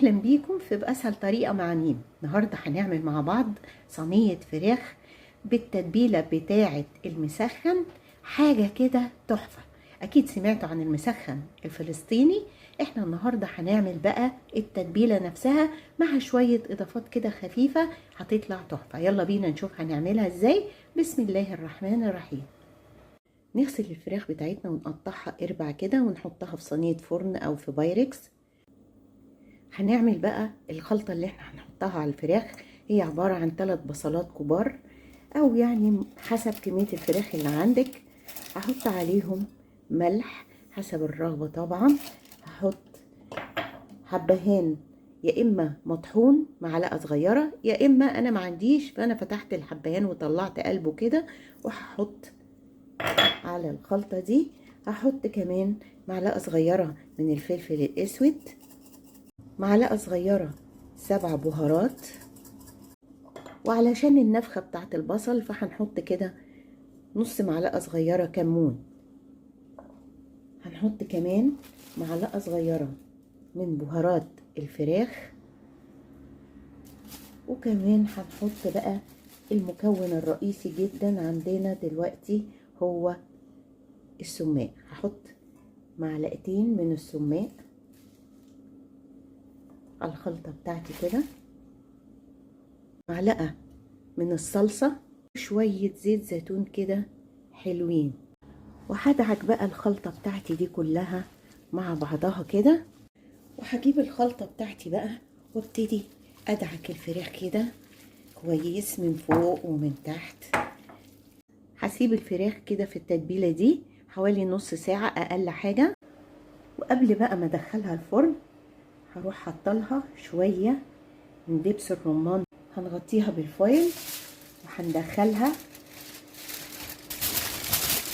اهلا بيكم في بأسهل طريقة مع ميم. النهاردة هنعمل مع بعض صينية فراخ بالتتبيلة بتاعة المسخن، حاجة كده تحفة. اكيد سمعتوا عن المسخن الفلسطيني. احنا النهاردة هنعمل بقى التتبيلة نفسها مع شوية اضافات كده خفيفة، هتطلع تحفة. يلا بينا نشوف هنعملها ازاي. بسم الله الرحمن الرحيم. نغسل الفراخ بتاعتنا ونقطعها اربع كده ونحطها في صينية فرن او في بايركس. هنعمل بقى الخلطة اللي احنا هنحطها على الفراخ. هي عبارة عن 3 بصلات كبار، او يعني حسب كمية الفراخ اللي عندك. هحط عليهم ملح حسب الرغبة طبعا. هحط حبهان يا اما مطحون معلقة صغيرة، يا اما انا ما عنديش، فانا فتحت الحبهان وطلعت قلبه كده. وهحط على الخلطة دي هحط كمان معلقة صغيرة من الفلفل الاسود، معلقة صغيرة 7 بهارات، وعلشان النفخة بتاعت البصل فهنحط كده نص معلقة صغيرة كمون. هنحط كمان معلقة صغيرة من بهارات الفراخ، وكمان هنحط بقى المكون الرئيسي جدا عندنا دلوقتي هو السماق. هحط معلقتين من السماق على الخلطة بتاعتي كده، معلقة من الصلصة، شوية زيت زيتون كده حلوين. وهدعك بقى الخلطة بتاعتي دي كلها مع بعضها كده. وهجيب الخلطة بتاعتي بقى وابتدي ادعك الفراخ كده كويس من فوق ومن تحت. هسيب الفراخ كده في التتبيلة دي حوالي نص ساعة اقل حاجة. وقبل بقى ما ادخلها الفرن هروح حطلها شوية من دبس الرمان، هنغطيها بالفويل وهندخلها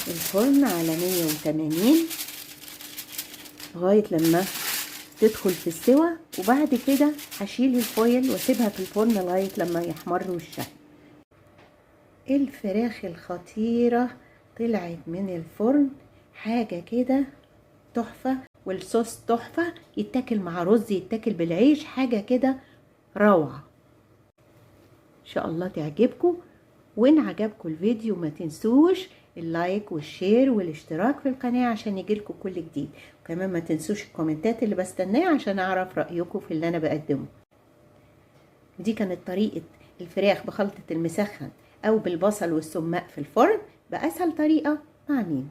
الفرن على 180 لغاية لما تدخل في السوا. وبعد كده هشيل الفويل واسيبها في الفرن لغاية لما يحمر وشها. الفراخ الخطيرة طلعت من الفرن، حاجة كده تحفة. والصوص تحفة، يتاكل مع رز، يتاكل بالعيش، حاجة كده روعة. ان شاء الله تعجبكم. وان عجبكم الفيديو ما تنسوش اللايك والشير والاشتراك في القناة عشان يجيلكم كل جديد. وكمان ما تنسوش الكومنتات اللي بستناها عشان اعرف رأيكم في اللي انا بقدمه. ودي كانت طريقة الفراخ بخلطة المسخن او بالبصل والسماق في الفرن بأسهل طريقة مع ميم.